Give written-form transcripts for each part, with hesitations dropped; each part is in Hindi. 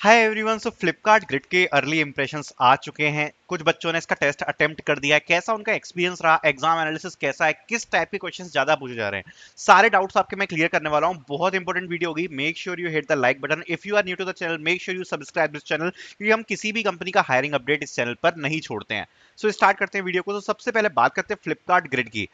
हाय एवरीवन। सो फ्लिपकार्ट ग्रिड के अर्ली इंप्रेशंस आ चुके हैं। कुछ बच्चों ने इसका टेस्ट अटेम्प्ट कर दिया है। कैसा उनका एक्सपीरियंस रहा, एग्जाम एनालिसिस कैसा है, किस टाइप के क्वेश्चंस ज्यादा पूछे जा रहे हैं, सारे डाउट्स आपके मैं क्लियर करने वाला हूं। बहुत इंपॉर्टेंट वीडियो होगी। Make sure you hit the like button. If you are new to the channel, make sure you subscribe this channel, क्योंकि हम किसी भी कंपनी का हायरिंग अपडेट इस चैनल पर नहीं छोड़ते हैं। सो स्टार्ट करते हैं वीडियो को। तो सबसे पहले बात करते हैं फ्लिपकार्ट ग्रिड की।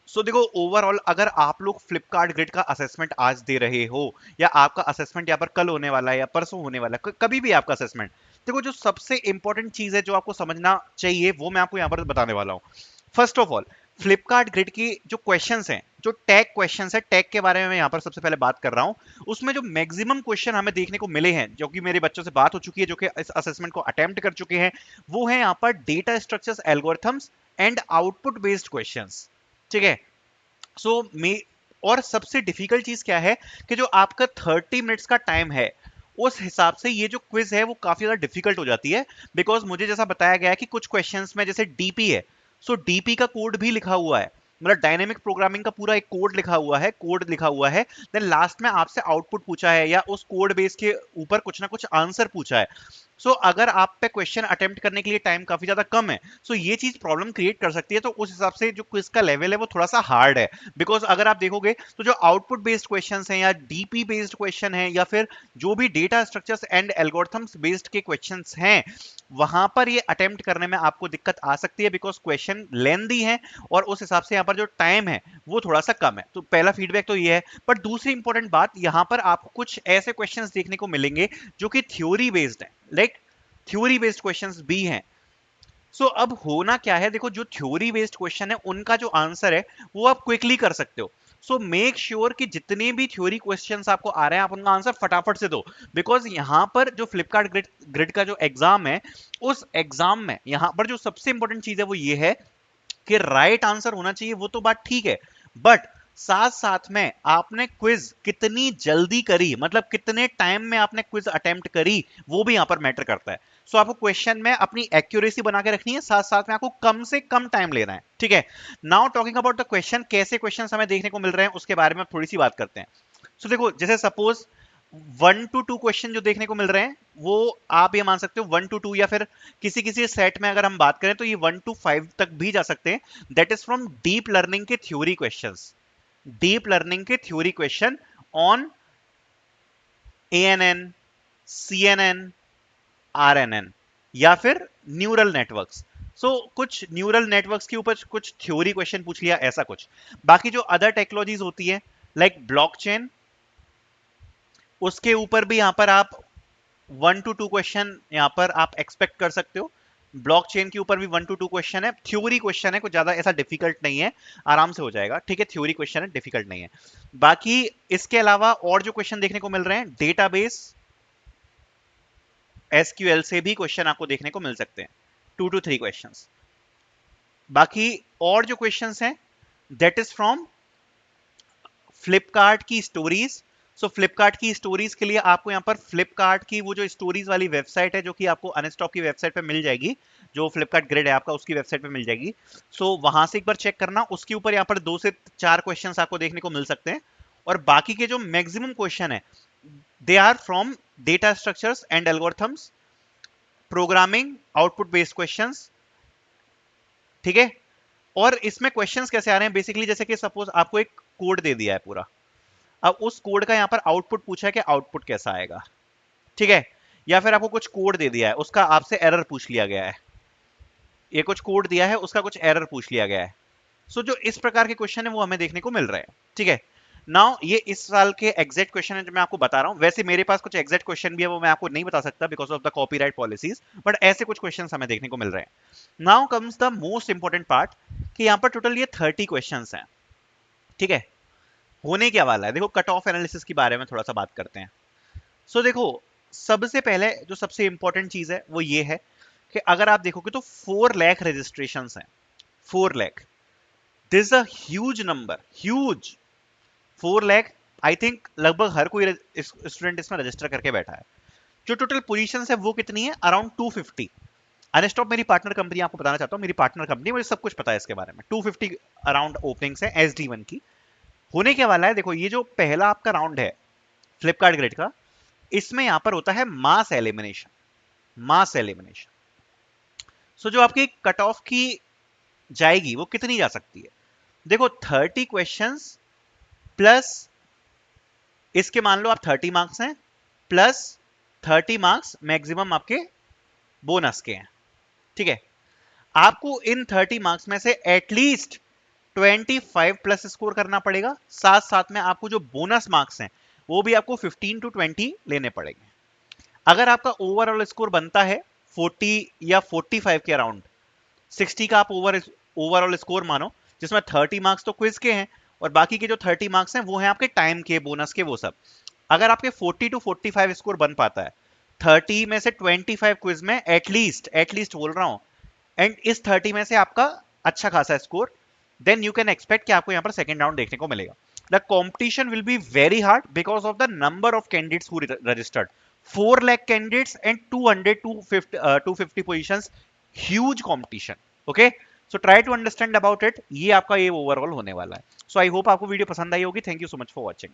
देखो, ओवरऑल अगर आप लोग फ्लिपकार्ट ग्रिड का असेसमेंट आज दे रहे हो, या आपका असेसमेंट यहाँ पर कल होने वाला है या परसों होने वाला है, कभी भी आपका असेसमेंट, देखो जो सबसे इंपॉर्टेंट चीज है जो आपको समझना चाहिए वो मैं आपको यहाँ पर बताने वाला हूँ। First of all, Flipkart grid की जो क्वेश्चंस हैं, जो टैग क्वेश्चंस है, टैग के बारे में मैं यहाँ पर सबसे पहले बात कर रहा हूँ। उसमें जो मैक्सिमम क्वेश्चन हमें देखने को मिले हैं, जो कि मेरे बच्चों से बात हो चुकी है, जो कि इस असेसमेंट को अटेम्प्ट कर चुके हैं, वो है यहाँ पर data structures, algorithms and output based questions. ठीक है। सो मे और सबसे डिफिकल्ट चीज क्या है कि जो आपका 30 मिनट्स का टाइम है, उस हिसाब से ये जो क्विज है वो काफी ज्यादा डिफिकल्ट हो जाती है। बिकॉज मुझे जैसा बताया गया है कि कुछ क्वेश्चंस में जैसे डीपी है, डीपी का कोड भी लिखा हुआ है, मतलब डायनेमिक प्रोग्रामिंग का पूरा एक कोड लिखा हुआ है। देन लास्ट में आपसे आउटपुट पूछा है, या उस कोड बेस के ऊपर कुछ ना कुछ आंसर पूछा है। अगर आप पे क्वेश्चन अटेम्प्ट करने के लिए टाइम काफी ज्यादा कम है, ये चीज प्रॉब्लम क्रिएट कर सकती है। तो उस हिसाब से जो क्विज का लेवल है वो थोड़ा सा हार्ड है। बिकॉज अगर आप देखोगे तो जो आउटपुट बेस्ड क्वेश्चन हैं, या डीपी बेस्ड क्वेश्चन है, या फिर जो भी data structures and algorithms based के क्वेश्चन हैं, वहां पर ये अटेम्प्ट करने में आपको दिक्कत आ सकती है, बिकॉज क्वेश्चन लेंदी है, और उस हिसाब से यहाँ पर जो टाइम है वो थोड़ा सा कम है। तो पहला फीडबैक तो ये है। पर दूसरी इंपॉर्टेंट बात, यहाँ पर आपको कुछ ऐसे क्वेश्चंस देखने को मिलेंगे जो कि थ्योरी बेस्ड है, लाइक थ्योरी बेस्ड क्वेश्चंस भी हैं। अब होना क्या है, देखो जो थ्योरी बेस्ड क्वेश्चन है उनका जो आंसर है वो आप क्विकली कर सकते हो। मेक श्योर कि जितने भी थ्योरी क्वेश्चंस आपको आ रहे हैं आप उनका आंसर फटाफट से दो। बिकॉज यहां पर जो फ्लिपकार्ट ग्रिड का जो एग्जाम है, उस एग्जाम में यहां पर जो सबसे इंपॉर्टेंट चीज है वो ये है कि राइट आंसर होना चाहिए, वो तो बात ठीक है, बट साथ साथ में आपने क्विज कितनी जल्दी करी, मतलब कितने टाइम में आपने क्विज अटेम्प्ट करी, वो भी यहां पर मैटर करता है। आपको क्वेश्चन में अपनी एक्यूरेसी बना के रखनी है, साथ साथ में आपको कम से कम टाइम लेना है। ठीक है। Now talking about the question, कैसे क्वेश्चन हमें देखने को मिल रहे हैं उसके बारे में थोड़ी सी बात करते हैं। देखो, जैसे सपोज 1 to 2 क्वेश्चन जो देखने को मिल रहे हैं, वो आप ये मान सकते हो 1 to 2, या फिर किसी किसी सेट में अगर हम बात करें तो ये 1 to 5 तक भी जा सकते हैं। That is from deep learning के थ्योरी क्वेश्चंस, डीप लर्निंग के theory question on ANN, CNN, RNN, या फिर न्यूरल नेटवर्क्स। कुछ न्यूरल नेटवर्क्स के ऊपर कुछ थ्योरी क्वेश्चन पूछ लिया, ऐसा कुछ। बाकी जो अदर टेक्नोलॉजीज होती है, लाइक ब्लॉकचेन, उसके ऊपर भी यहां पर आप 1 to 2 क्वेश्चन यहां पर आप एक्सपेक्ट कर सकते हो। ब्लॉकचेन के ऊपर भी 1 to 2 क्वेश्चन है, थ्योरी क्वेश्चन है, कुछ ज्यादा ऐसा डिफिकल्ट नहीं है, आराम से हो जाएगा। ठीक है, थ्योरी क्वेश्चन है, डिफिकल्ट नहीं है। बाकी इसके अलावा और जो क्वेश्चन देखने को मिल रहे हैं, डेटाबेस, SQL से भी क्वेश्चन आपको देखने को मिल सकते हैं, 2 to 3 क्वेश्चंस। बाकी और जो क्वेश्चंस हैं, दैट इज फ्रॉम फ्लिपकार्ट की स्टोरीज। फ्लिपकार्ट की स्टोरीज के लिए आपको यहाँ पर फ्लिपकार्ट की वो जो स्टोरीज वाली वेबसाइट है, जो कि आपको अनस्टॉक की वेबसाइट पे मिल जाएगी, जो फ्लिपकार्ट ग्रिड है आपका उसकी वेबसाइट पे मिल जाएगी। वहां से एक बार चेक करना, उसके ऊपर यहाँ पर 2 से 4 क्वेश्चन आपको देखने को मिल सकते हैं। और बाकी के जो मैक्सिमम क्वेश्चन है, they are from data structures and algorithms, programming, output based questions. ठीक है। और इसमें क्वेश्चंस कैसे आ रहे हैं, बेसिकली जैसे कि सपोज आपको एक कोड दे दिया है पूरा, अब उस कोड का यहाँ पर आउटपुट पूछा है कि आउटपुट कैसा आएगा। ठीक है। या फिर आपको कुछ कोड दे दिया है, उसका आपसे एरर पूछ लिया गया है, ये कुछ कोड दिया है, उसका कुछ एरर पूछ लिया गया है। जो इस प्रकार के क्वेश्चन है वो हमें देखने को मिल रहे हैं। ठीक है। नाउ ये इस साल के एग्जैक्ट क्वेश्चन है जो मैं आपको बता रहा हूं। वैसे मेरे पास कुछ एग्जैक्ट क्वेश्चन भी है, वो मैं आपको नहीं बता सकता because of the copyright policies, but ऐसे कुछ क्वेश्चन हमें देखने को मिल रहे हैं। Now comes the most important part, कि यहाँ पर टोटल ये 30 क्वेश्चन हैं। ठीक है। होने क्या वाला है, देखो कट ऑफ एनालिसिस के बारे में थोड़ा सा बात करते हैं। देखो, सबसे पहले जो सबसे इंपॉर्टेंट चीज है वो ये है कि अगर आप देखोगे तो 4 लाख रजिस्ट्रेशन हैं, 4 lakh. This a huge number, huge. 4 lakh, I think लगभग हर कोई स्टूडेंट इसमें रजिस्टर करके बैठा है। जो टोटल पोजीशन है वो कितनी है, अराउंड 250। अनस्टॉप मेरी पार्टनर कंपनी, आपको बताना चाहता हूँ, मेरी पार्टनर कंपनी, मुझे सब कुछ पता है इसके बारे में। 250 अराउंड ओपनिंग्स है SD1 की। होने क्या वाला है, देखो ये जो पहला आपका राउंड है फ्लिपकार्ट ग्रिड का, इसमें यहां पर होता है मास एलिमिनेशन, मास एलिमिनेशन। सो जो आपकी कट ऑफ की जाएगी वो कितनी जा सकती है? देखो 30 क्वेश्चंस प्लस इसके मान लो आप 30 मार्क्स हैं, प्लस 30 मार्क्स मैक्सिमम आपके बोनस के हैं, ठीक है। आपको इन 30 मार्क्स में से एटलीस्ट 25 प्लस स्कोर करना पड़ेगा, साथ साथ में आपको जो बोनस मार्क्स हैं वो भी आपको 15 to 20 लेने पड़ेंगे। अगर आपका ओवरऑल स्कोर बनता है 40 या 45 के अराउंड, 60 का आप ओवरऑल स्कोर मानो, जिसमें 30 मार्क्स तो क्विज के हैं और बाकी के जो 30 मार्क्स हैं वो हैं आपके टाइम के, बोनस के, वो सब। अगर आपके 40 to 45 स्कोर बन पाता है, 30 में से 25 क्विज में एटलीस्ट, एटलीस्ट बोल रहा हूं, एंड इस 30 में से आपका अच्छा खासा score, then you can expect कि आपको यहां पर सेकंड राउंड देखने को मिलेगा। The competition will be very hard because of the number of candidates who registered, 4 lakh candidates and 200 250 positions, huge competition. Okay, so try to understand about it. ये आपका ये ओवरऑल होने वाला है। सो आई होप आपको वीडियो पसंद आई होगी। Thank you so much for watching.